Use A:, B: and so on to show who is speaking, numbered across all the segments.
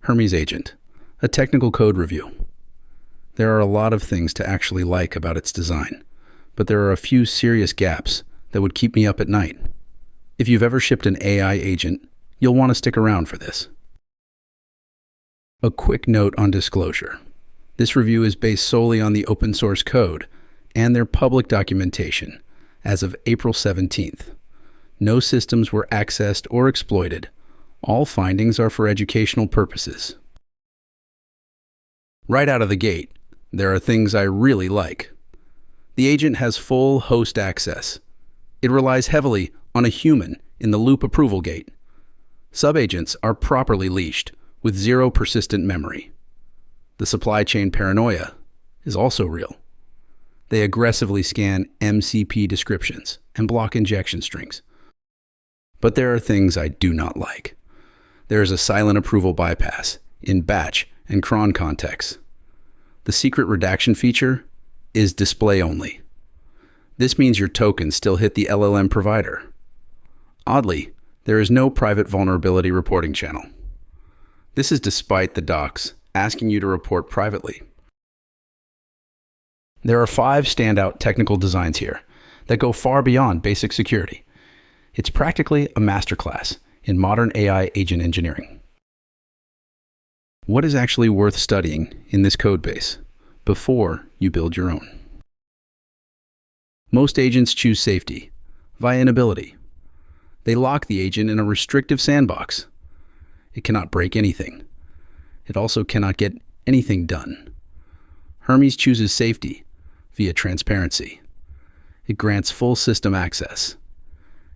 A: Hermes Agent, a technical code review. There are a lot of things to actually like about its design, but there are a few serious gaps that would keep me up at night. If you've ever shipped an AI agent, you'll want to stick around for this. A quick note on disclosure. This review is based solely on the open source code and their public documentation as of April 17th. No systems were accessed or exploited. All findings are for educational purposes. Right out of the gate, there are things I really like. The agent has full host access. It relies heavily on a human in the loop approval gate. Subagents are properly leashed with zero persistent memory. The supply chain paranoia is also real. They aggressively scan MCP descriptions and block injection strings. But there are things I do not like. There is a silent approval bypass in batch and cron contexts. The secret redaction feature is display only. This means your tokens still hit the LLM provider. Oddly, there is no private vulnerability reporting channel. This is despite the docs asking you to report privately. There are 5 standout technical designs here that go far beyond basic security. It's practically a masterclass in modern AI agent engineering. What is actually worth studying in this code base before you build your own? Most agents choose safety via inability. They lock the agent in a restrictive sandbox. It cannot break anything. It also cannot get anything done. Hermes chooses safety via transparency. It grants full system access.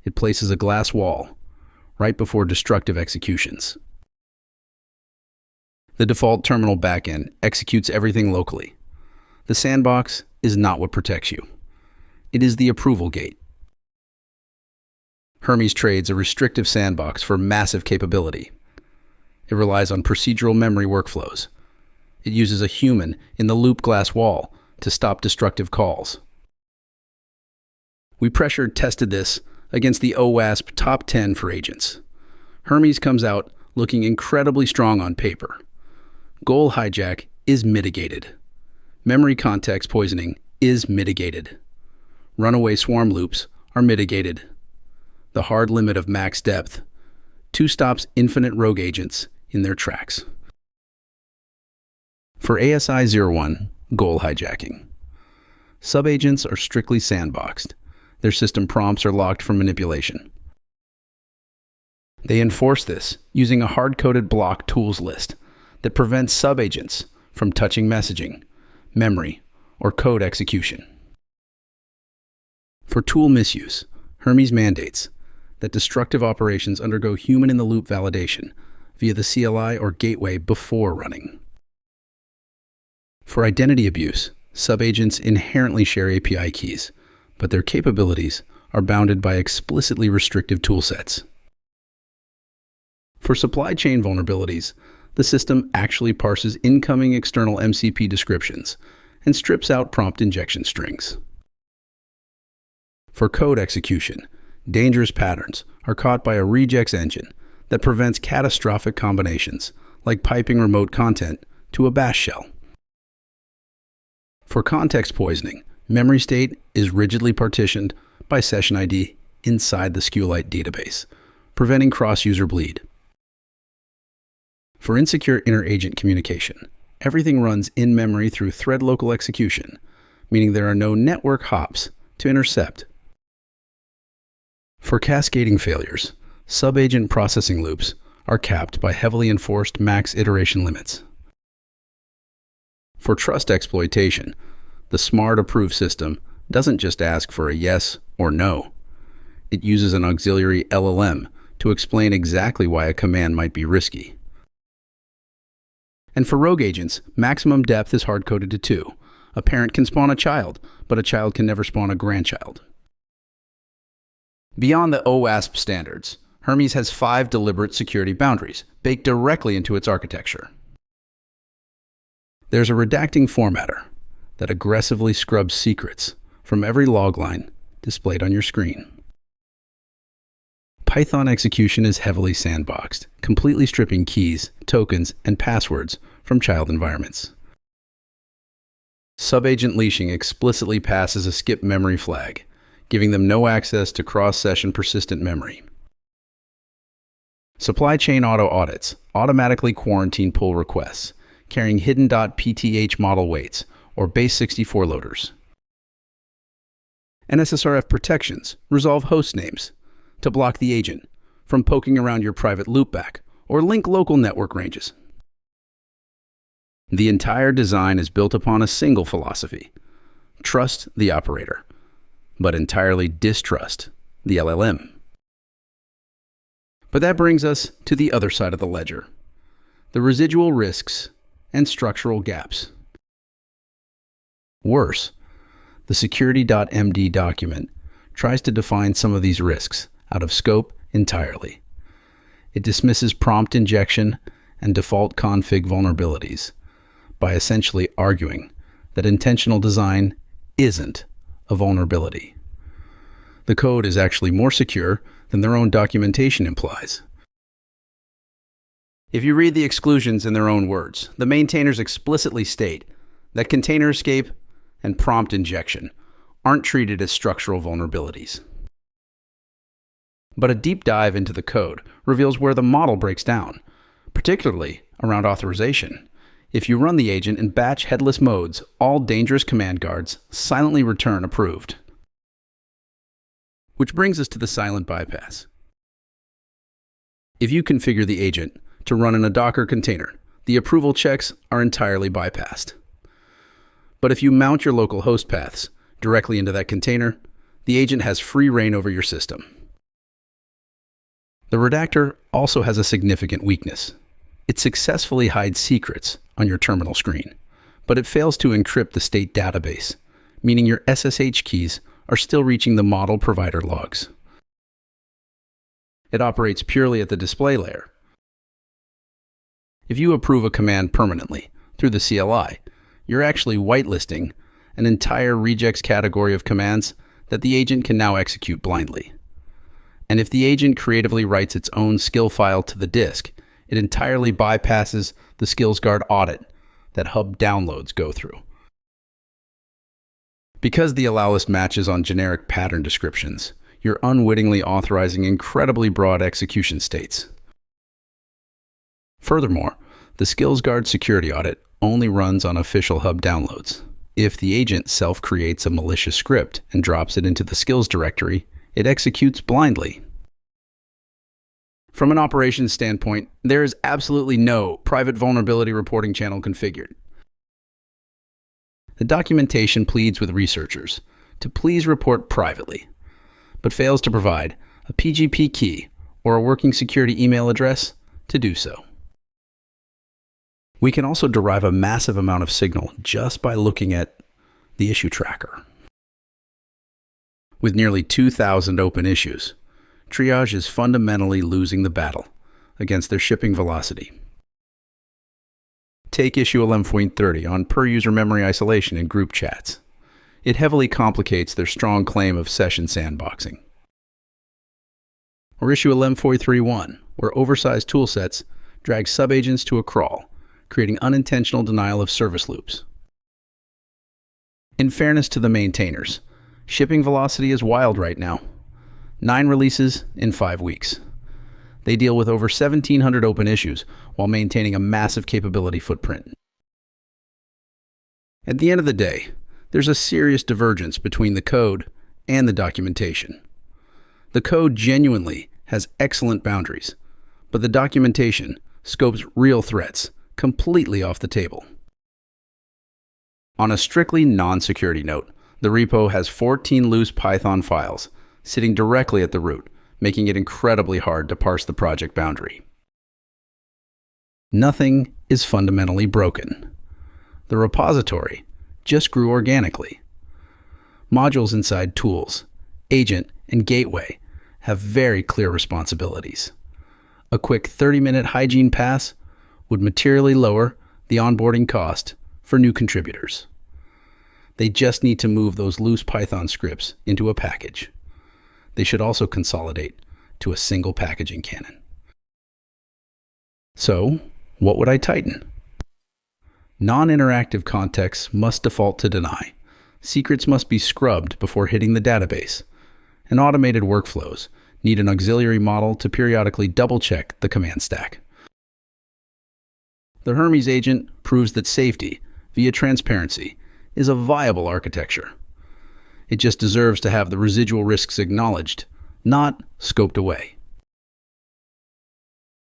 A: It places a glass wall right before destructive executions. The default terminal backend executes everything locally. The sandbox is not what protects you. It is the approval gate. Hermes trades a restrictive sandbox for massive capability. It relies on procedural memory workflows. It uses a human in the loop glass wall to stop destructive calls. We pressure tested this against the OWASP top 10 for agents. Hermes comes out looking incredibly strong on paper. Goal hijack is mitigated. Memory context poisoning is mitigated. Runaway swarm loops are mitigated. The hard limit of max depth 2 stops infinite rogue agents in their tracks. For ASI-01, goal hijacking. Subagents are strictly sandboxed. Their system prompts are locked from manipulation. They enforce this using a hard-coded block tools list that prevents subagents from touching messaging, memory, or code execution. For tool misuse, Hermes mandates that destructive operations undergo human-in-the-loop validation via the CLI or gateway before running. For identity abuse, subagents inherently share API keys, but their capabilities are bounded by explicitly restrictive toolsets. For supply chain vulnerabilities, the system actually parses incoming external MCP descriptions and strips out prompt injection strings. For code execution, dangerous patterns are caught by a regex engine that prevents catastrophic combinations, like piping remote content to a bash shell. For context poisoning, memory state is rigidly partitioned by session ID inside the SQLite database, preventing cross-user bleed. For insecure inter-agent communication, everything runs in memory through thread local execution, meaning there are no network hops to intercept. For cascading failures, subagent processing loops are capped by heavily enforced max iteration limits. For trust exploitation, the smart approve system doesn't just ask for a yes or no. It uses an auxiliary LLM to explain exactly why a command might be risky. And for rogue agents, maximum depth is hard-coded to 2. A parent can spawn a child, but a child can never spawn a grandchild. Beyond the OWASP standards, Hermes has 5 deliberate security boundaries baked directly into its architecture. There's a redacting formatter that aggressively scrubs secrets from every log line displayed on your screen. Python execution is heavily sandboxed, completely stripping keys, tokens, and passwords from child environments. Subagent leashing explicitly passes a skip memory flag, giving them no access to cross-session persistent memory. Supply chain auto audits automatically quarantine pull requests, carrying hidden .pth model weights or base64 loaders. NSSRF protections resolve host names to block the agent from poking around your private loopback or link local network ranges. The entire design is built upon a single philosophy: trust the operator, but entirely distrust the LLM. But that brings us to the other side of the ledger: the residual risks and structural gaps. Worse, the security.md document tries to define some of these risks out of scope entirely. It dismisses prompt injection and default config vulnerabilities by essentially arguing that intentional design isn't a vulnerability. The code is actually more secure than their own documentation implies. If you read the exclusions in their own words, the maintainers explicitly state that container escape and prompt injection aren't treated as structural vulnerabilities. But a deep dive into the code reveals where the model breaks down, particularly around authorization. If you run the agent in batch headless modes, all dangerous command guards silently return approved. Which brings us to the silent bypass. If you configure the agent to run in a Docker container, the approval checks are entirely bypassed. But if you mount your local host paths directly into that container, the agent has free reign over your system. The redactor also has a significant weakness. It successfully hides secrets on your terminal screen, but it fails to encrypt the state database, meaning your SSH keys are still reaching the model provider logs. It operates purely at the display layer. If you approve a command permanently through the CLI, you're actually whitelisting an entire regex category of commands that the agent can now execute blindly. And if the agent creatively writes its own skill file to the disk, it entirely bypasses the SkillsGuard audit that hub downloads go through. Because the allow list matches on generic pattern descriptions, you're unwittingly authorizing incredibly broad execution states. Furthermore, the SkillsGuard security audit only runs on official hub downloads. If the agent self-creates a malicious script and drops it into the skills directory, it executes blindly. From an operations standpoint, there is absolutely no private vulnerability reporting channel configured. The documentation pleads with researchers to please report privately, but fails to provide a PGP key or a working security email address to do so. We can also derive a massive amount of signal just by looking at the issue tracker. With nearly 2,000 open issues, Triage is fundamentally losing the battle against their shipping velocity. Take issue LM.30 on per-user memory isolation in group chats. It heavily complicates their strong claim of session sandboxing. Or issue LM.43.1, where oversized toolsets drag subagents to a crawl, creating unintentional denial of service loops. In fairness to the maintainers, shipping velocity is wild right now. 9 releases in 5 weeks. They deal with over 1,700 open issues while maintaining a massive capability footprint. At the end of the day, there's a serious divergence between the code and the documentation. The code genuinely has excellent boundaries, but the documentation scopes real threats completely off the table. On a strictly non-security note, the repo has 14 loose Python files sitting directly at the root, making it incredibly hard to parse the project boundary. Nothing is fundamentally broken. The repository just grew organically. Modules inside tools, agent, and gateway have very clear responsibilities. A quick 30-minute hygiene pass would materially lower the onboarding cost for new contributors. They just need to move those loose Python scripts into a package. They should also consolidate to a single packaging canon. So, what would I tighten? Non-interactive contexts must default to deny. Secrets must be scrubbed before hitting the database. And automated workflows need an auxiliary model to periodically double-check the command stack. The Hermes agent proves that safety, via transparency, is a viable architecture. It just deserves to have the residual risks acknowledged, not scoped away.